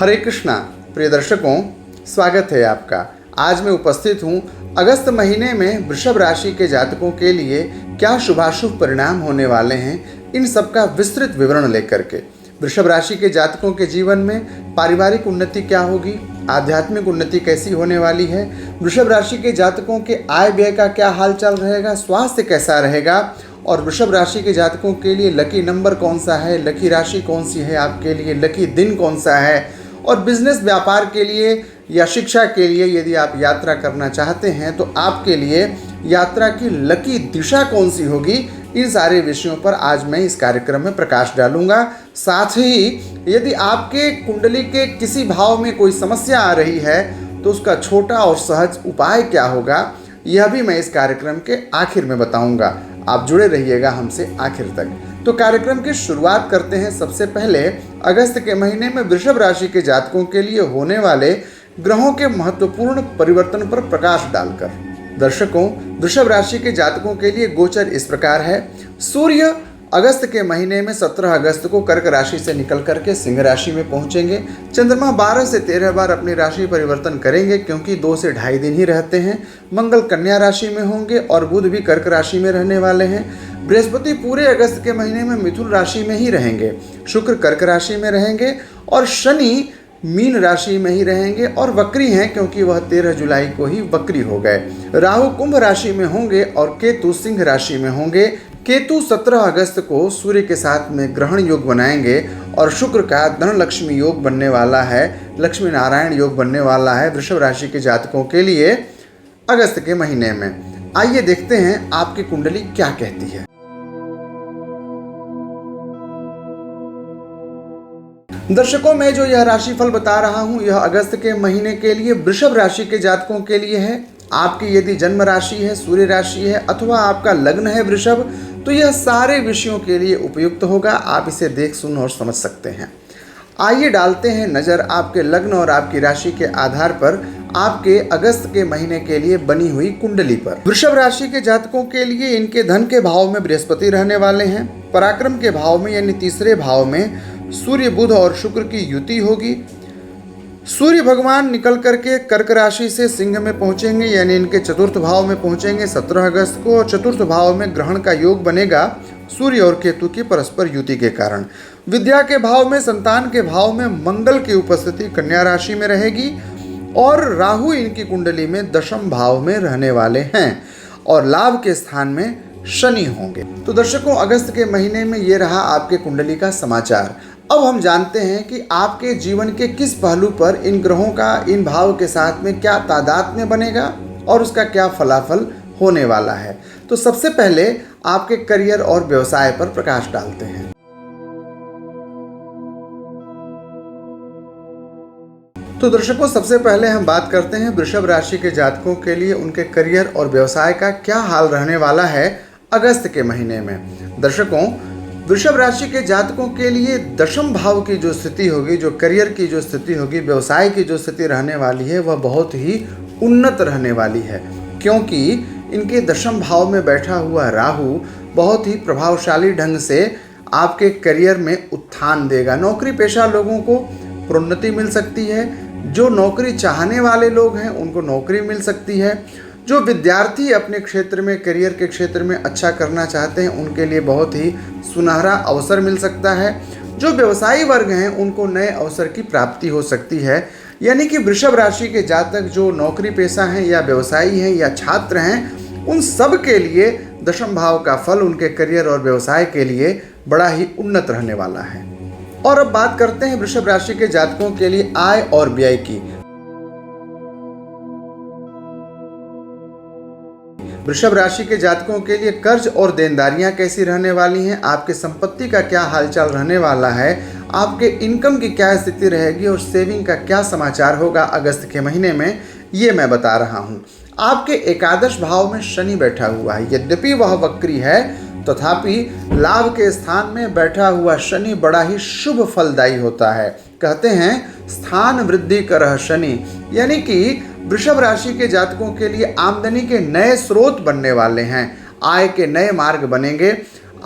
हरे कृष्णा प्रिय दर्शकों, स्वागत है आपका। आज मैं उपस्थित हूँ अगस्त महीने में वृषभ राशि के जातकों के लिए क्या शुभाशुभ परिणाम होने वाले हैं, इन सब का विस्तृत विवरण लेकर के। वृषभ राशि के जातकों के जीवन में पारिवारिक उन्नति क्या होगी, आध्यात्मिक उन्नति कैसी होने वाली है, वृषभ राशि के जातकों के आय व्यय का क्या हालचाल रहेगा, स्वास्थ्य कैसा रहेगा, और वृषभ राशि के जातकों के लिए लकी नंबर कौन सा है, लकी राशि कौन सी है आपके लिए, लकी दिन कौन सा है, और बिजनेस व्यापार के लिए या शिक्षा के लिए यदि आप यात्रा करना चाहते हैं तो आपके लिए यात्रा की लकी दिशा कौन सी होगी, इन सारे विषयों पर आज मैं इस कार्यक्रम में प्रकाश डालूंगा। साथ ही यदि आपके कुंडली के किसी भाव में कोई समस्या आ रही है तो उसका छोटा और सहज उपाय क्या होगा, यह भी मैं इस कार्यक्रम के आखिर में बताऊंगा। आप जुड़े रहिएगा हमसे आखिर तक। तो कार्यक्रम की शुरुआत करते हैं सबसे पहले अगस्त के महीने में वृषभ राशि के जातकों के लिए होने वाले ग्रहों के महत्वपूर्ण परिवर्तन पर प्रकाश डालकर। दर्शकों, वृषभ राशि के जातकों के लिए गोचर इस प्रकार है। सूर्य अगस्त के महीने में 17 अगस्त को कर्क राशि से निकल करके सिंह राशि में पहुंचेंगे। चंद्रमा 12 से 13 बार अपनी राशि परिवर्तन करेंगे क्योंकि 2 से ढाई दिन ही रहते हैं। मंगल कन्या राशि में होंगे और बुध भी कर्क राशि में रहने वाले हैं। बृहस्पति पूरे अगस्त के महीने में मिथुन राशि में ही रहेंगे। शुक्र कर्क राशि में रहेंगे और शनि मीन राशि में ही रहेंगे और वक्री हैं क्योंकि वह 13 जुलाई को ही वक्री हो गए। राहु कुंभ राशि में होंगे और केतु सिंह राशि में होंगे। केतु 17 अगस्त को सूर्य के साथ में ग्रहण योग बनाएंगे और शुक्र का धन लक्ष्मी योग बनने वाला है, लक्ष्मी नारायण योग बनने वाला है वृषभ राशि के जातकों के लिए अगस्त के महीने में। आइए देखते हैं आपकी कुंडली क्या कहती है। दर्शकों, मैं जो यह राशिफल बता रहा हूं यह अगस्त के महीने के लिए वृषभ राशि के जातकों के लिए है। आपकी यदि जन्म राशि है, सूर्य राशि है अथवा आपका लग्न है वृषभ, तो यह सारे विषयों के लिए उपयुक्त होगा। आप इसे देख सुन और समझ सकते हैं। आइए डालते हैं नज़र आपके लग्न और आपकी राशि के आधार पर आपके अगस्त के महीने के लिए बनी हुई कुंडली पर। वृषभ राशि के जातकों के लिए इनके धन के भाव में बृहस्पति रहने वाले हैं। पराक्रम के भाव में यानी तीसरे भाव में सूर्य बुध और शुक्र की युति होगी। सूर्य भगवान निकल करके कर्क राशि से सिंह में पहुंचेंगे यानी इनके चतुर्थ भाव में पहुंचेंगे 17 अगस्त को, और चतुर्थ भाव में ग्रहण का योग बनेगा सूर्य और केतु की परस्पर युति के कारण। विद्या के भाव में, संतान के भाव में मंगल की उपस्थिति कन्या राशि में रहेगी और राहु इनकी कुंडली में दशम भाव में रहने वाले हैं और लाभ के स्थान में शनि होंगे। तो दर्शकों, अगस्त के महीने में ये रहा आपके कुंडली का समाचार। अब हम जानते हैं कि आपके जीवन के किस पहलू पर इन ग्रहों का इन भाव के साथ में क्या तादात्म्य बनेगा और उसका क्या फलाफल होने वाला है। तो सबसे पहले आपके करियर और व्यवसाय पर प्रकाश डालते हैं। तो दर्शकों, सबसे पहले हम बात करते हैं वृषभ राशि के जातकों के लिए उनके करियर और व्यवसाय का क्या हाल रहने वाला है अगस्त के महीने में। दर्शकों, वृषभ राशि के जातकों के लिए दशम भाव की जो स्थिति होगी, जो करियर की जो स्थिति होगी, व्यवसाय की जो स्थिति रहने वाली है वह बहुत ही उन्नत रहने वाली है क्योंकि इनके दशम भाव में बैठा हुआ राहु बहुत ही प्रभावशाली ढंग से आपके करियर में उत्थान देगा। नौकरी पेशा लोगों को प्रोन्नति मिल सकती है। जो नौकरी चाहने वाले लोग हैं उनको नौकरी मिल सकती है। जो विद्यार्थी अपने क्षेत्र में, करियर के क्षेत्र में अच्छा करना चाहते हैं उनके लिए बहुत ही सुनहरा अवसर मिल सकता है। जो व्यवसायी वर्ग हैं उनको नए अवसर की प्राप्ति हो सकती है। यानी कि वृषभ राशि के जातक जो नौकरी पेशा हैं या व्यवसायी हैं या छात्र हैं, उन सब के लिए दशम भाव का फल उनके करियर और व्यवसाय के लिए बड़ा ही उन्नत रहने वाला है। और अब बात करते हैं वृषभ राशि के जातकों के लिए आय और व्यय की। वृषभ राशि के जातकों के लिए कर्ज और देनदारियां कैसी रहने वाली हैं, आपके संपत्ति का क्या हालचाल रहने वाला है, आपके इनकम की क्या स्थिति रहेगी और सेविंग का क्या समाचार होगा अगस्त के महीने में, ये मैं बता रहा हूँ। आपके एकादश भाव में शनि बैठा हुआ है। यद्यपि वह वक्री है तथापि लाभ के स्थान में बैठा हुआ शनि बड़ा ही शुभ फलदायी होता है। कहते हैं स्थान वृद्धि करह शनि, यानी कि वृषभ राशि के जातकों के लिए आमदनी के नए स्रोत बनने वाले हैं। आय के नए मार्ग बनेंगे।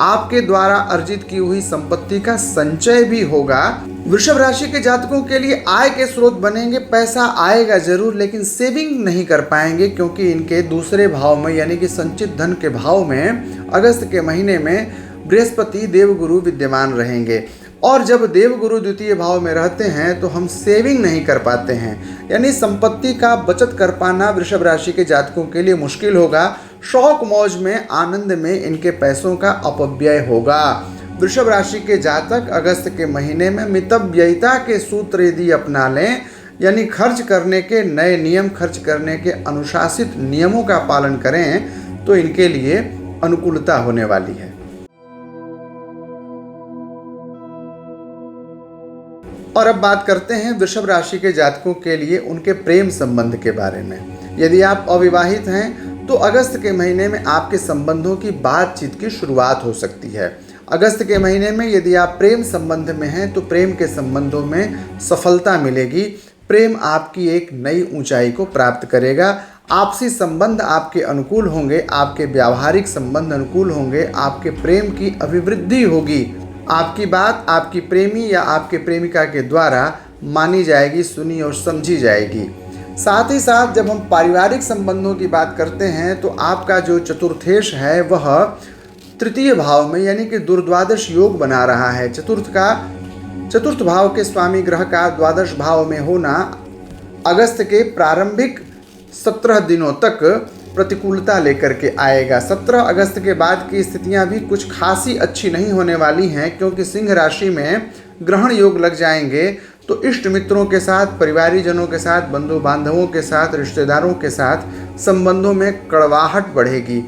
आपके द्वारा अर्जित की हुई संपत्ति का संचय भी होगा वृषभ राशि के जातकों के लिए आय के स्रोत बनेंगे, पैसा आएगा जरूर, लेकिन सेविंग नहीं कर पाएंगे क्योंकि इनके दूसरे भाव में यानी कि संचित धन के भाव में अगस्त के महीने में बृहस्पति देवगुरु विद्यमान रहेंगे। और जब देवगुरु द्वितीय भाव में रहते हैं तो हम सेविंग नहीं कर पाते हैं, यानी संपत्ति का बचत कर पाना वृषभ राशि के जातकों के लिए मुश्किल होगा। शौक मौज में, आनंद में इनके पैसों का अपव्यय होगा। वृषभ राशि के जातक अगस्त के महीने में मितव्ययिता के सूत्र यदि अपना लें, यानी खर्च करने के नए नियम, खर्च करने के अनुशासित नियमों का पालन करें तो इनके लिए अनुकूलता होने वाली है। और अब बात करते हैं वृषभ राशि के जातकों के लिए उनके प्रेम संबंध के बारे में। यदि आप अविवाहित हैं तो अगस्त के महीने में आपके संबंधों की बातचीत की शुरुआत हो सकती है। अगस्त के महीने में यदि आप प्रेम संबंध में हैं तो प्रेम के संबंधों में सफलता मिलेगी। प्रेम आपकी एक नई ऊंचाई को प्राप्त करेगा। आपसी संबंध आपके अनुकूल होंगे, आपके व्यावहारिक संबंध अनुकूल होंगे, आपके प्रेम की अभिवृद्धि होगी। आपकी बात आपकी प्रेमी या आपके प्रेमिका के द्वारा मानी जाएगी, सुनी और समझी जाएगी। साथ ही साथ जब हम पारिवारिक संबंधों की बात करते हैं तो आपका जो चतुर्थेश है वह तृतीय भाव में यानी कि दुर्द्वादश योग बना रहा है। चतुर्थ भाव के स्वामी ग्रह का द्वादश भाव में होना अगस्त के प्रारंभिक 17 दिनों तक प्रतिकूलता लेकर के आएगा। 17 अगस्त के बाद की स्थितियां भी कुछ खासी अच्छी नहीं होने वाली हैं, क्योंकि सिंह राशि में ग्रहण योग लग जाएंगे तो इष्ट मित्रों के साथ, परिवारीजनों के साथ, बंधु बांधवों के साथ, रिश्तेदारों के साथ संबंधों में कड़वाहट बढ़ेगी।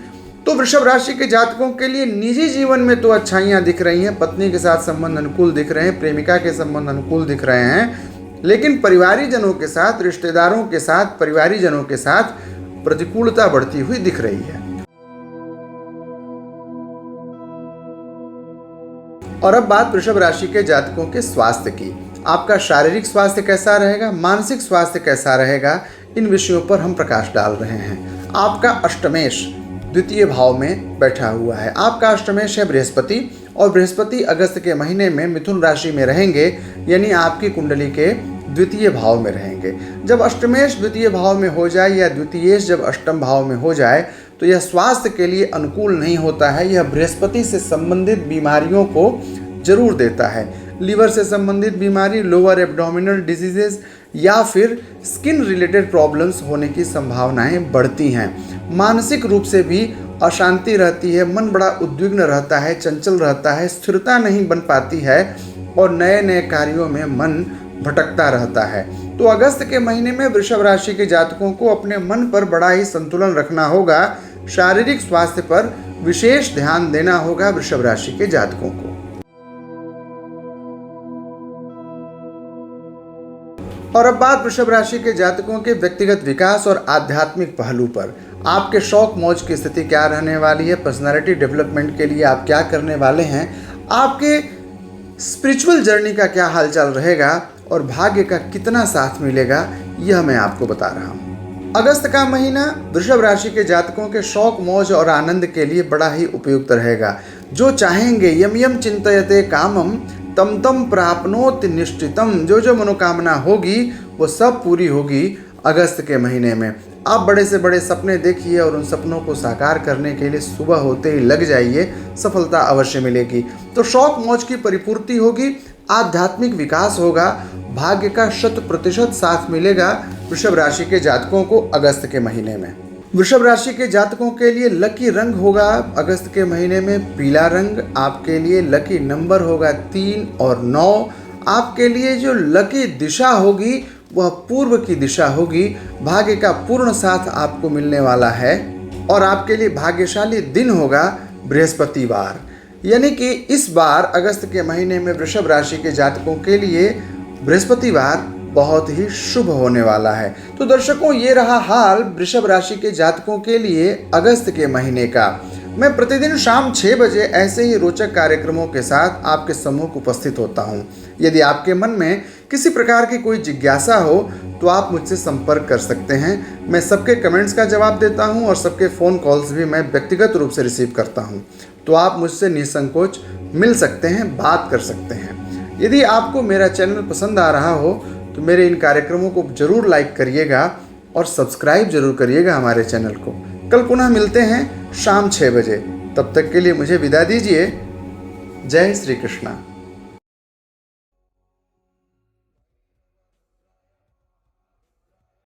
तो वृषभ राशि के जातकों के लिए निजी जीवन में तो अच्छाइयाँ दिख रही हैं, पत्नी के साथ संबंध अनुकूल दिख रहे हैं, प्रेमिका के संबंध अनुकूल दिख रहे हैं, लेकिन परिवारीजनों के साथ, रिश्तेदारों के साथ, परिवारीजनों के साथ प्रतिकूलता बढ़ती हुई दिख रही है। और अब बात वृषभ राशि के जातकों के स्वास्थ्य की। आपका शारीरिक स्वास्थ्य कैसा रहेगा, मानसिक स्वास्थ्य कैसा रहेगा, इन विषयों पर हम प्रकाश डाल रहे हैं। आपका अष्टमेश द्वितीय भाव में बैठा हुआ है। आपका अष्टमेश है बृहस्पति, और बृहस्पति अगस्त के महीने में मिथुन राशि में रहेंगे, यानी आपकी कुंडली के द्वितीय भाव में रहेंगे। जब अष्टमेश द्वितीय भाव में हो जाए या द्वितीयेश जब अष्टम भाव में हो जाए तो यह स्वास्थ्य के लिए अनुकूल नहीं होता है। यह बृहस्पति से संबंधित बीमारियों को जरूर देता है। लीवर से संबंधित बीमारी, लोअर एब्डोमिनल डिजीजेस या फिर स्किन रिलेटेड प्रॉब्लम्स होने की संभावनाएं बढ़ती हैं। मानसिक रूप से भी अशांति रहती है, मन बड़ा उद्विग्न रहता है, चंचल रहता है, स्थिरता नहीं बन पाती है और नए नए कार्यों में मन भटकता रहता है। तो अगस्त के महीने में वृषभ राशि के जातकों को अपने मन पर बड़ा ही संतुलन रखना होगा। शारीरिक स्वास्थ्य पर विशेष ध्यान देना होगा वृषभ राशि के जातकों को। और अब बात वृषभ राशि के जातकों के व्यक्तिगत विकास और आध्यात्मिक पहलू पर। आपके शौक मौज की स्थिति क्या रहने वाली है, पर्सनालिटी डेवलपमेंट के लिए आप क्या करने वाले हैं, आपके स्पिरिचुअल जर्नी का क्या हालचाल रहेगा और भाग्य का कितना साथ मिलेगा, यह मैं आपको बता रहा हूँ। अगस्त का महीना वृषभ राशि के जातकों के शौक मौज और आनंद के लिए बड़ा ही उपयुक्त रहेगा। जो चाहेंगे, यम यम चिंतयते कामम तम तम प्राप्नोति निश्चितम, जो मनोकामना होगी वो सब पूरी होगी अगस्त के महीने में। आप बड़े से बड़े सपने देखिए और उन सपनों को साकार करने के लिए सुबह होते ही लग जाइए, सफलता अवश्य मिलेगी। तो शौक मौज की परिपूर्ति होगी, आध्यात्मिक विकास होगा, भाग्य का 100% साथ मिलेगा वृषभ राशि के जातकों को अगस्त के महीने में। वृषभ राशि के जातकों के लिए लकी रंग होगा अगस्त के महीने में पीला रंग। आपके लिए लकी नंबर होगा 3 और 9। आपके लिए जो लकी दिशा होगी वह पूर्व की दिशा होगी। भाग्य का पूर्ण साथ आपको मिलने वाला है और आपके लिए भाग्यशाली दिन होगा बृहस्पतिवार। यानी कि इस बार अगस्त के महीने में वृषभ राशि के जातकों के लिए बृहस्पतिवार बहुत ही शुभ होने वाला है। तो दर्शकों, ये रहा हाल वृषभ राशि के जातकों के लिए अगस्त के महीने का। मैं प्रतिदिन शाम 6 बजे ऐसे ही रोचक कार्यक्रमों के साथ आपके सम्मुख उपस्थित होता हूँ। यदि आपके मन में किसी प्रकार की कोई जिज्ञासा हो तो आप मुझसे संपर्क कर सकते हैं। मैं सबके कमेंट्स का जवाब देता हूँ और सबके फ़ोन कॉल्स भी मैं व्यक्तिगत रूप से रिसीव करता हूँ। तो आप मुझसे निसंकोच मिल सकते हैं, बात कर सकते हैं। यदि आपको मेरा चैनल पसंद आ रहा हो तो मेरे इन कार्यक्रमों को जरूर लाइक करिएगा और सब्सक्राइब जरूर करिएगा हमारे चैनल को। कल पुनः मिलते हैं शाम 6 बजे। तब तक के लिए मुझे विदा दीजिए। जय श्री कृष्णा।